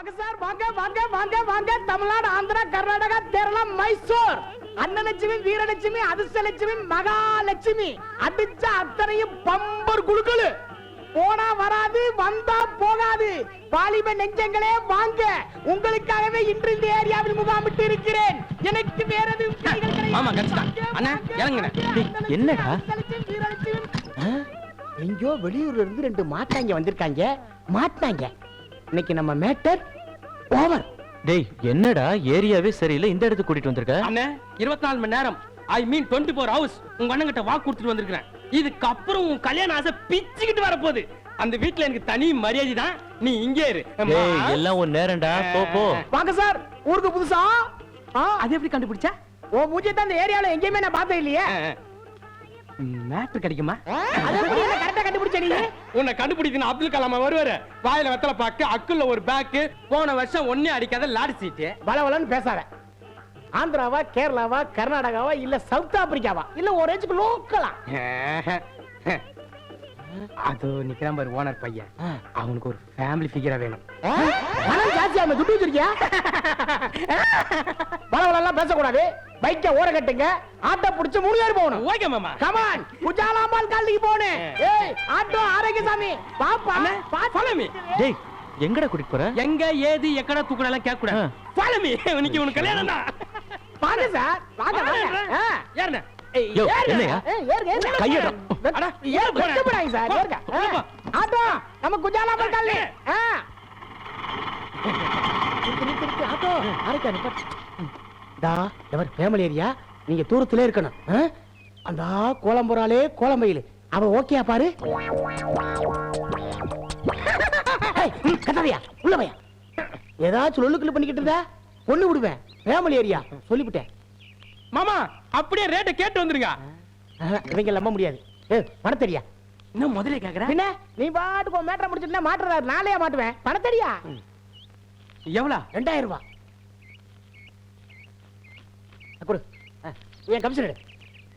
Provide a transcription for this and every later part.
வாங்க சார், வாங்க வாங்க வாங்க வாங்க. தமிழ்நாடு, ஆந்திரா, கர்நாடகா, கேரளா, மைசூர். அன்னலட்சுமி, வீரலட்சுமி, அதிர்ஷ்டலட்சுமி, மகாலட்சுமி அடிச்ச அத்தனையும் பம்பர் குழுக்களு. போனா வராது, வந்தா போகாது. வாலிப நெஞ்சங்களே வாங்க, உங்களுக்காகவே இன்று இந்த ஏரியாவில் முகாமிட்டு இருக்கிறேன். எனக்கு வேற எதுவும் கைகள் கிடையாது. ஆமா கரெக்டா அண்ணா இறங்குங்க. என்னடா எங்கோ வெளியூர்ல இருந்து ரெண்டு மாட்டாங்க வந்திருக்காங்க. மாட்டாங்க இன்னைக்கு நம்ம மேட்டர் ஓவர். டேய் என்னடா ஏரியாவே சரியில்லை, இந்த இடத்துக்கு கூட்டிட்டு வந்திருக்க? அண்ணா 24 மணி நேரம், ஐ மீன் 24 ஹவர்ஸ் உங்க அண்ணங்கிட்ட வாக்கு கொடுத்துட்டு வந்திருக்கிறேன். இதுக்கு அப்புறம் உன் கல்யாண ஆசை பிச்சுக்கிட்டு வரப்போகுது. அந்த வீட்டுல எனக்கு தனி மரியாதை தான். நீ இங்கே இரு. டேய் எல்லாம் ஒரு நேரம்டா, போ போ. வாங்க சார், ஊருக்கு புதுசா? அது எப்படி கண்டுபிடிச்சா? ஓ மூஞ்சி தான் இந்த ஏரியால எங்கேயுமே நான் பார்த்தது இல்லையே. மேட்ரு கிடைக்குமா? அது எப்படி என்ன கரெக்டா கண்டுபிடிச்ச நீ? உன்னை கண்டுபிடிக்கணும். அப்துல் கலாம் வருவாரு, வாயில வெத்தலை பாக்கு, அக்குள்ள ஒரு பேக்கு, போன வருஷம் ஒன்னே அடிக்காத லாரி சீட்டு. பலவலன்னு பேசாத. ஆந்திராவா, கேரளாவா, கர்நாடகாவா, இல்ல சவுத் ஆப்பிரிக்காவா, இல்ல ஒரு ஏஜுக்கு லோக்கலா? அது நிக்கிறான் பாரு ஓனர் பையன், அவனுக்கு ஒரு ஃபேமிலி ஃபிகரா வேணும். ஜாஸ்தியா துட்டு வச்சிருக்கியா? பலவலெல்லாம் பேசக்கூடாது. பைக்க ஓர கட்டுங்க, ஆட்டோ புடிச்சு 3 பேர் போகணும். ஓகே மாமா. கமான், குஜாலாம்பாள் காலனிக்கு போணும். ஏய் ஆட்டோ ஆரோக்கியசாமி பாப்பா, ஃபாலோ மீ. டேய் எங்கடா கூட்டிட்டு போற? எங்க ஏது எக்கட தூக்குற எல்லாம் கேட்க கூடாது. Follow me. இன்னைக்கு உனக்கு கல்யாணம் தான். வாங்க சார், வாங்க வாங்க. ஏறுங்க. யோ என்னையா கையடா. அட ஏறு போறாங்க சார், ஏறுங்க. ஆட்டோ நம்ம குஜாலாம்பாள் காலனி. ஆட்டோ ஆரோக்கிய நிப்பட். டா எவர் ஃபேமிலி ஏரியா, நீங்க தூரத்திலே இருக்கணும். அந்த கோலம்புறாலே கோலம்பையில அவ ஓகேயா பாரு. கத்தாதியா உள்ள பையா, ஏதாச்சும் லொல்லுக்குள்ள பண்ணிக்கிட்டு இருந்தா கொன்னு விடுவேன். ஃபேமிலி ஏரியா சொல்லிவிட்டேன். மாமா அப்படியே ரேட்டை கேட்டு வந்துருங்க. இவங்க நம்ப முடியாது. பணம் தெரியா? இன்னும் முதல்ல கேக்குறேன். என்ன நீ பாட்டுக்கு மேட்டரை முடிச்சிட்டு மாட்டுறதா? நாளையா மாட்டுவேன். பணம் தெரியா? எவ்வளவு? 2000 ரூபாய் கொடு. என் கமிஷன் எடு.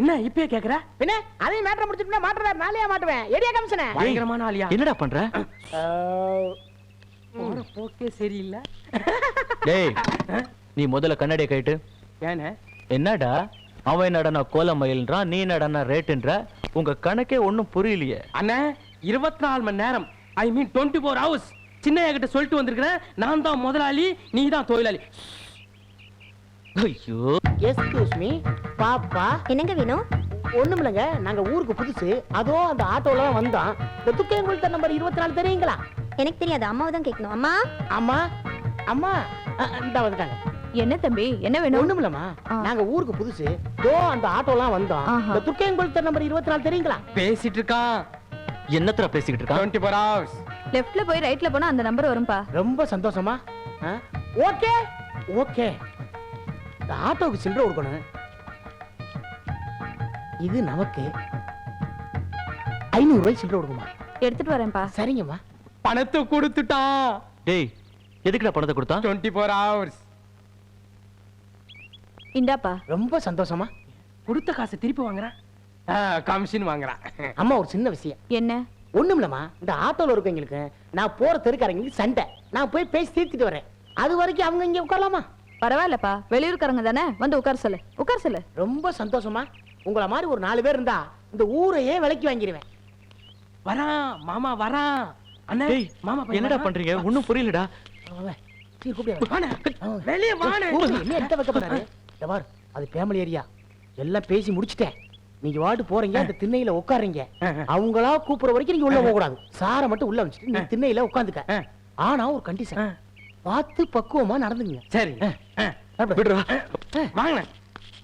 என்ன இப்பயே கேக்குற? பின்ன அதையும் மேட்டரை முடிச்சிட்டு மாட்டுறதா? நாளையா மாட்டுவேன். எடியா கமிஷன்? பயங்கரமான ஆளியா? என்னடா பண்ற? போற போக்கே சரியில்லை. டேய் நீ முதல்ல கண்ணாடியை கைட்டு. ஏனே என்னடா அவன் என்னடா கோலமயில்ன்றான், நீ என்னடா ரேட்டுன்ற? உங்க கணக்கே ஒண்ணும் புரியலையே. அண்ணா 24 மணி நேரம், ஐ மீன் 24 ஹவர்ஸ் சின்னையா கிட்ட சொல்லிட்டு வந்திருக்கிறேன். நான் தான் முதலாளி, நீ தான் தொழிலாளி. ஐயோ எஸ்கியூஸ் மீ பாப்பா. என்னங்க வேணும்? ஒண்ணுமில்லங்க, நாங்க ஊருக்கு புதுசு, அதோ அந்த ஆட்டோல தான் வந்தோம். இந்த துக்கையங்குளத்த நம்பர் 24 தெரியுங்களா? எனக்கு தெரியாது, அம்மாவை தான் கேட்கணும். அம்மா அம்மா அம்மா இந்த வந்துட்டாங்க. என்ன தம்பி, என்ன வேணும்? ஒண்ணுமில்லம்மா, நாங்க ஊருக்கு புதுசு, தோ அந்த ஆட்டோலாம் வந்தோம். இந்த துக்கையங்குளத்த நம்பர் 24 தெரியுங்களா? பேசிட்டு இருக்கான். என்னத்தர பேசிக்கிட்டு இருக்கான்? 24 ஹவர்ஸ். லெஃப்ட்ல போய் ரைட்ல போனா அந்த நம்பர் வரும்பா. ரொம்ப சந்தோஷமா. Okay okay. இந்த ஆட்டோக்கு சில்லறை கொடுக்கணும். இது நமக்கு 500 ரூபாய் சில்லறை கொடுக்குமா? எடுத்துட்டு வரேன்ப்பா. சரிங்கம்மா. பணத்தை கொடுத்துட்டான். டேய் எதுக்குடா பணத்தை கொடுத்தான்? 24 ஹவர்ஸ். இந்தாப்பா. ரொம்ப சந்தோஷமா. கொடுத்த காசை திருப்பி வாங்குறான், கமிஷன் வாங்குறான். அம்மா ஒரு சின்ன விஷயம். என்ன? ஒண்ணுமில்லம்மா, இந்த ஆட்டோல இருக்கவங்களுக்கு நான் போற தெருக்காரங்களுக்கு சண்டை, நான் போய் பேசி தீர்த்துட்டு வரேன். அது வரைக்கும் அவங்க இங்க உட்காரலாமா? பரவாயில்லப்பா, வெளியூர்காரங்க தானே, வந்து உட்கார சொல்லு. உட்கார சொல்லு. ரொம்ப சந்தோஷமா. உங்களை மாதிரி ஒரு 4 பேர் இருந்தா இந்த ஊரையே விலைக்கு வாங்கிடுவேன். வரான் மாமா வரான். அண்ணா டேய் மாமா என்னடா பண்றீங்க? ஒண்ணும் புரியலடா. வெளியே வாணே. என்ன எட்ட வைக்க போறாரு? இந்த பார், அது ஃபேமிலி ஏரியா, எல்லாம் பேசி முடிச்சிட்டேன். நீங்க வாட்டு போறீங்க, அந்த திண்ணையில உட்காருங்க. அவங்களா கூப்பிடுற வரைக்கும் நீங்க உள்ள போக கூடாது. சாரை மட்டும் உள்ள வச்சுட்டு நீ திண்ணையில உட்காந்துக்க. ஆனா ஒரு கண்டிஷன், பார்த்து பக்குவமா நடந்துங்க. சரி விடுறா. வாங்க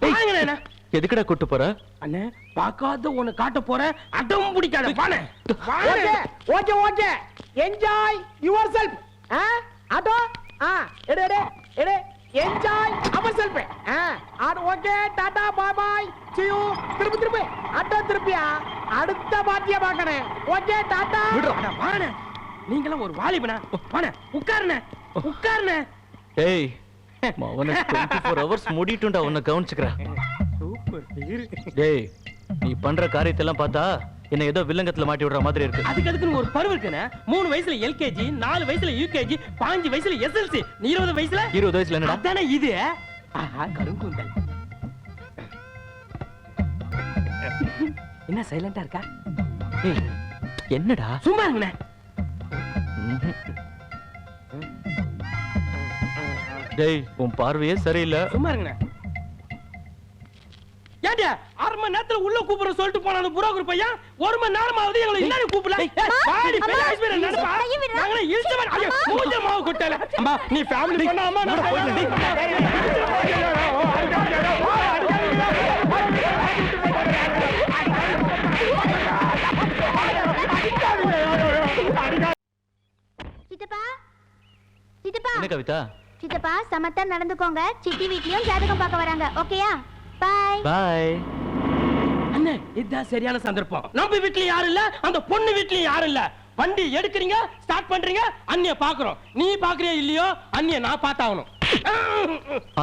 வாங்க. எதுக்குடா கூட்டு போற? அண்ணே பார்க்காத உன்னை காட்ட போற, அடம் பிடிக்காத. வாணே okay okay okay, enjoy yourself. Auto எடு எடு எடு, enjoy our self. Okay tata bye bye, see you. திருப்பி திருப்பி ஆட்டோ திருப்பியா, அடுத்த பாட்டிய பார்க்கணும். Okay tata. விடுறா. வாணே நீங்களாம் ஒரு வாலிபனா? வாணே உட்காருண்ணே உட்காருண்ணே. ஏய் அவனை 24 ஹவர்ஸ் முடிட்டுண்டா, உன்னை கவனிச்சுக்கிறேன். சூப்பர். டேய் நீ பண்ற காரியத்தெல்லாம் பார்த்தா என்ன ஏதோ வில்லங்கத்துல மாட்டி விடுற மாதிரி இருக்கு. அதுக்குன்னு ஒரு பருவம் இருக்குண்ணே. 3 வயசுல எல்கேஜி, 4 வயசுல யூகேஜி, 15 வயசுல எஸ்எல்சி, 20 வயசுல 20 வயசுல என்னடா? அதானே இது. ஆஹா, கருங்கூந்தல். என்ன சைலண்டா இருக்கா? ஏய், என்னடா? சும்மா இருங்கண்ணே. டேய், உன் பார்வையே சரியில்லை. சும்மா இருங்கண்ணே. ஏன்டா 1/2 மணி நேரத்துல உள்ள கூப்பிட சொல்லிட்டு போன அந்த புரோக்கர் பையன் 1 மணி நேரமாவது எங்களை என்ன கூப்பிடல? பாடி பெரிய ஐஸ்வர்யா நடப்பா. நாங்களே இழுச்சவன். ஐயோ, மூஞ்ச மாவு கொட்டல. அம்மா, நீ ஃபேமிலி பண்ண அம்மா நான் சித்தப்பா சித்தப்பா என்ன கவிதா? சித்தப்பா சமத்தா நடந்துக்கோங்க. சித்தி வீட்லயும் ஜாதகம் பார்க்க வராங்க. ஓகேயா? Bye bye. அண்ணே, இதுதான் சரியான சந்தர்ப்பம். நம்ம வீட்ல யாரும் இல்ல, அந்த பொண்ணு வீட்லயும் யாரும் இல்ல. வண்டி எடுக்கிறீங்க, ஸ்டார்ட் பண்றீங்க, அண்ணிய பாக்குறோம். நீ பாக்குறியா இல்லையோ, அண்ணிய நான் பார்த்தாகணும்.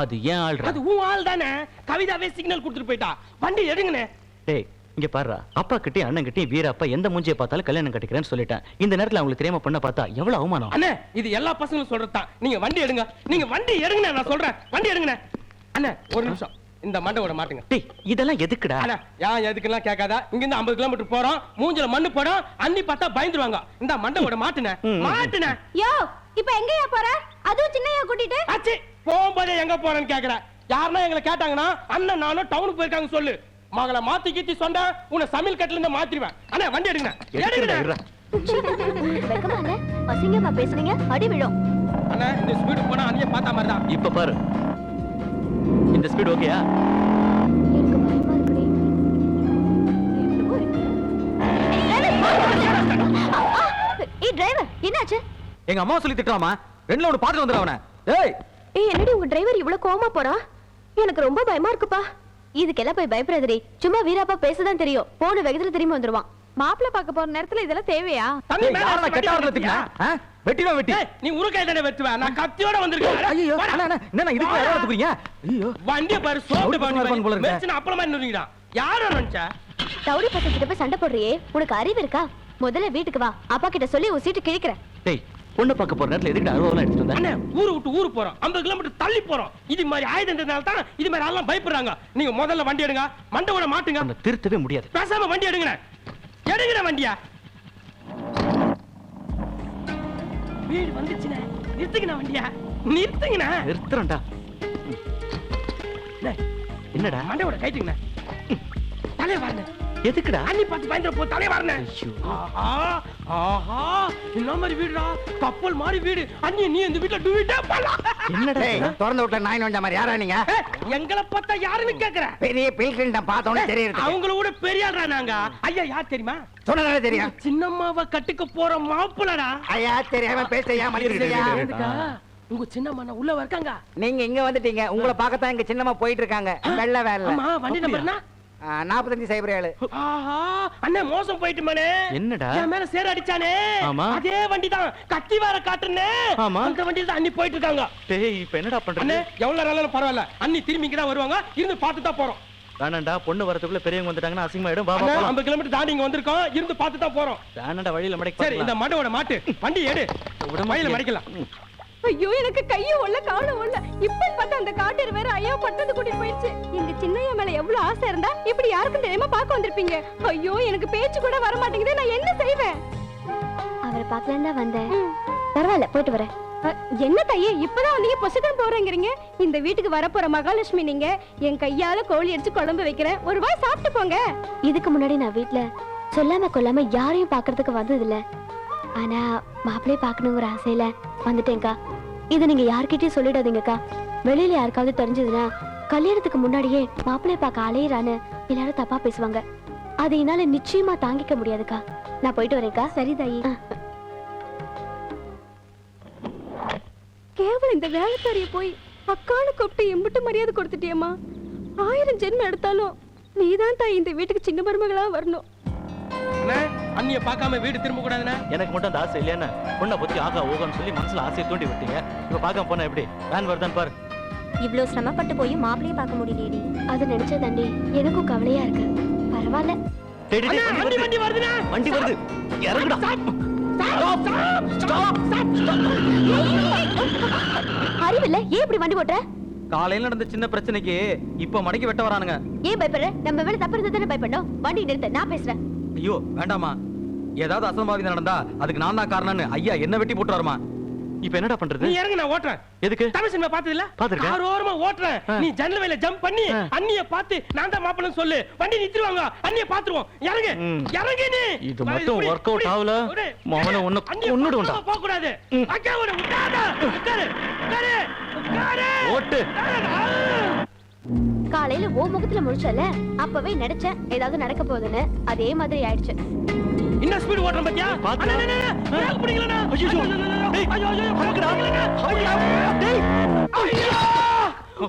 அது ஏன் ஆள்றா? அது உன் ஆள் தானே. கவிதாவே சிக்னல் கொடுத்துட்டு போயிட்டா. வண்டி எடுங்கண்ணே. டேய், இங்க பாருடா. அப்பா கிட்டயும் அண்ணன் கிட்டயும் வீரப்பா எந்த மூஞ்சியை பார்த்தாலும் கல்யாணம் கட்டிக்கிறேன்னு சொல்லிட்டேன். இந்த நேரத்துல அவங்களுக்கு தெரியாம பண்ண பார்த்தா எவ்வளவு அவமானம். அண்ணே, இது எல்லா பசங்களும் சொல்றதுதான். நீங்க வண்டி எடுங்க. நீங்க வண்டி எடுங்கண்ணே, நான் சொல்றேன். வண்டி எடுங்கண்ணே. அண்ணே, ஒரு நிமிஷம். இந்த மண்டை மாட்டுங்க. டேய், இதெல்லாம் எதுக்குடா? அண்ணா, ஏன் எதுக்கெல்லாம் கேட்காத. இங்க இருந்து 50 கிலோமீட்டர் போறோம். மூஞ்சில மண்ணு போடும். அண்ணி பார்த்தா பயந்துருவாங்க. இந்த மண்டை மாட்டுனே. மாட்டுனே. யோ, இப்போ எங்கயா போற? அதுவும் சின்னையா கூட்டிட்டு? ஆச்சி, போகும்போதே எங்க போறேன்னு கேக்குற. யாருன்னா எங்களை கேட்டாங்கன்னா அண்ணன் நானும் டவுனுக்கு போயிருக்காங்க சொல்லு. மகளை மாத்தி கீத்தி சொன்னா உன்னை சமையல் கட்டுல இருந்து மாத்திருவேன். அண்ணா, வண்டி எடுங்க. எடுங்க. வெக்கமா இல்ல? அசிங்கமா பேசுறீங்க, அடி விழும். அண்ணா, இந்த ஸ்பீடு போனா அண்ணிய பார்த்தா மாதிரி தான். இப்ப பாரு. இந்த ஸ்பீட் ஓகேயா? எனக்கு பயமா இருக்குடி. ஏய் டிரைவர், என்னாச்சு? எங்க அம்மா சொல்லி திட்டுறாமா? ரெண்டுல ஒன்னு பாத்துட்டு வந்துற அவன. டேய், ஏய் என்னடி உங்க டிரைவர் இவ்வளவு கோவமா போறா? எனக்கு ரொம்ப பயமா இருக்குப்பா. இதுக்கெல்லாம் போய் பயப்படாதடி. சும்மா வீராப்பா பேசதான் தெரியும். போன வேகத்துல திரும்பி வந்துருவான். மாப்பிள்ளை பார்க்க போற நேரத்துல இதெல்லாம் தேவையா? தம்பி, மேல யாரடா கெட்ட வரல திட்டுனா? வெட்டினா வெட்டி. ஏய், நீ உருக்கை தானே வெட்டுவ. நான் கத்தியோட வந்திருக்கேன். ஐயோ, அண்ணா அண்ணா, என்ன இதுக்கு யாரா துக்குறீங்க? ஐயோ, வண்டிய பாரு, சோட்டு ரவுடி பசங்க பண்ணி போல இருக்கு. மெச்சன அப்பளமா நின்னுங்கடா. யார நினைச்சா? தவுடி பசங்க கிட்ட போய் சண்டை போடுறியே, உனக்கு அறிவு இருக்கா? முதல்ல வீட்டுக்கு வா. அப்பா கிட்ட சொல்லி உன் சீட்டு கிழிக்கிறேன். டேய், பொண்ணு பார்க்க போற நேரத்துல எதுக்கு அருவாலாம் எடுத்துட்டு வந்த? அண்ணே, ஊரு விட்டு ஊரு போறோம். 50 கிலோமீட்டர் தள்ளி போறோம். இது மாதிரி ஆயுதன்றதால தான் இது மாதிரி ஆளெல்லாம் பயப்படுறாங்க. நீங்க முதல்ல வண்டி எடுங்க. மண்டவோட மாட்டுங்க. உன்னை திருத்தவே முடியாது. பேசாம வண்டி எடுங்கண்ணே. எடுங்கண்ணே வண்டியா. வீடு வந்துச்சுண்ணே. நிறுத்துங்கண்ணே வண்டியா. நிறுத்துங்கண்ணே. நிறுத்துறேன்டா. டேய், என்னடா? மண்டவோட கைட்டுங்கண்ணே. தலைய வாருண்ணே. எதுக்குடா? அண்ணி பார்த்து பயந்துற போ. தலைய வாருண்ணே. ஐயோ. ஆஹா, ஆஹா, என்ன மாதிரி வீடுடா. கப்பல் மாதிரி வீடு. அண்ணி, நீ இந்த வீட்டுல டுவிட்டே போலாம். என்னடா? திறந்த வீட்டுல நாய் நோஞ்ச மாதிரி யாரா நீங்க? எங்களை பார்த்தா யாருன்னு கேக்குற? பெரிய பில்கிண்டம் பார்த்தோன்னே தெரியுது. அவங்கள விட பெரிய ஆள்றா நாங்க. ஐயா, யார் தெரியுமா? சொன்னதானே தெரியும். சின்னம்மாவை கட்டுக்க போற மாப்பிளடா. ஐயா தெரியாம பேசையா மதியா? எதுக்கா? உங்க சின்னம்மா உள்ள இருக்காங்க. நீங்க இங்க வந்துட்டீங்க. உங்களை பார்க்கத்தான் இங்க சின்னமா போயிட்டு இருக்காங்க. வெள்ள வேலை. ஆமா, வண்டி நம்பர்னா 4507. ஆஹா, அண்ணே மோசம் போயிட்டு மனே. என்னடா? என் மேல சேர அடிச்சானே. ஆமா. அதே வண்டி தான். கத்தி வார காட்டுனே. ஆமா. அந்த வண்டியில தான் அண்ணி போயிட்டு இருக்காங்க. டேய், இப்ப என்னடா பண்றது? அண்ணே, எவ்வளவு நேரம் பரவாயில்ல. அண்ணி திரும்பி இங்க தான் வருவாங்க. இருந்து பார்த்து தான் போறோம். வேணாண்டா, பொண்ணு வரதுக்குள்ள பெரியவங்க வந்துட்டாங்கன்னா அசிங்கமாயிடும். பாபா அண்ணே, போலாம். 50 கிலோமீட்டர் தாண்டி இங்க வந்திருக்கோம். இருந்து பார்த்து தான் போறோம். வேணாண்டா, வழியில மடக்கி சரி, இந்த மண்டவோட மாட்டு. வண்டி எடு. வழியில மடிக்கலாம். ஐயோ, எனக்கு கையும் ஒல்ல காலும் ஒல்ல. இப்ப பார்த்தா அந்த காட்டேர் வேற ஐயோ பட்டது கூட்டிட்டு போயிடுச்சு. எங்க சின்னையா மேல எவ்வளவு ஆசை இருந்தா இப்படி யாருக்கும் தெரியாம பார்க்க வந்திருப்பீங்க. ஐயோ, எனக்கு பேச்சு கூட வர மாட்டேங்குது. நான் என்ன செய்வேன்? அவரை பார்க்கலாம் தான் வந்தேன். பரவாயில்ல, போயிட்டு வரேன். என்ன தையே, இப்பதான் வந்தீங்க, பொசுதான் போறேங்கிறீங்க. இந்த வீட்டுக்கு வரப்போற மகாலட்சுமி நீங்க. என் கையால கோழி அடிச்சு குழம்பு வைக்கிறேன். ஒரு வாய் சாப்பிட்டு போங்க. இதுக்கு முன்னாடி நான் வீட்ல சொல்லாம கொல்லாம யாரையும் பாக்குறதுக்கு வந்தது இல்ல. ஆனா மாப்பிள்ளைய பாக்கணுங்கிற ஆசையில வந்துட்டேன்க்கா. இது நீங்க யார்கிட்டயும் சொல்லிடாதீங்கக்கா. வெளியில யாருக்காவது தெரிஞ்சதுன்னா கல்யாணத்துக்கு முன்னாடியே மாப்பிள்ளைய பார்க்க அலையிறான்னு எல்லாரும் தப்பா பேசுவாங்க. அதை என்னால நிச்சயமா தாங்கிக்க முடியாதுக்கா. நான் போயிட்டு வரேன்க்கா. சரி தாயி. கேவலம் இந்த வேலைக்காரிய போய் அக்கானு கூப்பிட்டு எம்பிட்டு மரியாதை கொடுத்துட்டியம்மா. 1000 ஜென்மம் எடுத்தாலும் நீதான் தாய் இந்த வீட்டுக்கு சின்ன மருமகளா வரணும். அண்ணிய பார்க்காம வீடு திரும்ப கூடாதுன்னா? எனக்கு மட்டும் அந்த ஆசை இல்லையா? பொண்ணை பத்தி ஆகா ஓகன்னு சொல்லி மனசுல ஆசையை தூண்டி விட்டீங்க. இப்ப பார்க்காம போனா எப்படி? வேன் வருதான் பாரு. இவ்ளோ சிரமப்பட்டு போய் மாப்பிள்ளைய பார்க்க முடியலையேடி. அது நினைச்சதாண்டி எனக்கும் கவலையா இருக்கு. பரவாயில்ல. டேய், டேய், அண்ணா, வண்டி வண்டி வருதுண்ணா. வண்டி வருது இறங்குடா அறிவில்ல ஏன் இப்படி வண்டி ஓட்டுற? காலையில நடந்த சின்ன பிரச்சனைக்கு இப்ப மடக்கி வெட்ட வரானுங்க. ஏன் பயப்படுற? நம்ம வேலை தப்பு இருந்தா தானே பயப்படணும். வண்டி நிறுத்த, நான் பேசுறேன். ஐயோ வேண்டாமா, ஏதாவது அசம்பாவிதம் நடந்தா அதுக்கு நான் தான் காரணம்னு ஐயா என்ன வெட்டி போட்டுருவாருமா. இப்ப என்னடா பண்றது? நீ இறங்கு, நான் ஓட்டுறேன். எதுக்கு? தமிழ் சினிமா பார்த்தது இல்ல? பார்த்திருக்கேன். ஆரோரமா ஓட்டுறேன். நீ ஜன்னல் வழியா ஜம்ப் பண்ணி அண்ணிய பார்த்து நான் தான் மாப்பிள்ளைன்னு சொல்லு. வண்டி நிறுத்திடுவாங்க, அண்ணிய பாத்துருவோம். இறங்கு இறங்கு நீ. இது மட்டும் ஒர்க் அவுட் ஆகல மவன ஒண்ணு கொன்னுடுடா. போக கூடாது. அக்கா ஒரு உட்காரு உட்காரு உட்காரு உட்காரு. ஓட்டு. காலையில ஓ முகத்துல முழிச்சல, அப்பவே நினைச்சேன் ஏதாவது நடக்க போகுதுன்னு. அதே மாதிரி ஆயிடுச்சு. என்ன ஸ்பீட் ஓட்றேன் பாத்தியா? பாத்து. பிரேக் பிடிக்கலனா? ஐயோ. டேய், ஐயோ ஐயோ பறக்குடா. ஐயோ. டேய். ஐயோ.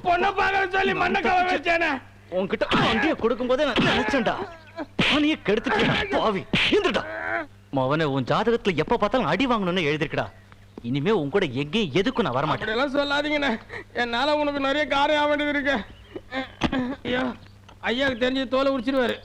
பொண்ண பாக்க சொல்லி மண்ண கவ வச்சேனே. உன்கிட்ட வண்டியை கொடுக்கும்போதே நான் நினைச்சேன்டா. நீ கெடுத்துட்டா பாவி. இந்துடா. மவனே, உன் ஜாதகத்துல எப்ப பார்த்தாலும் அடி வாங்கணும்னு எழுதிருக்கடா. இனிமே உன் கூட எங்கேயும் எதுக்கும் நான் வர மாட்டேன். எல்லாம் சொல்லாதீங்கண்ணே. என்னால உனக்கு நிறைய காரியம் ஆக வேண்டியது இருக்கு. ஐயோ, ஐயாவுக்கு தெரிஞ்சு தோலை உரிச்சிருவாரு.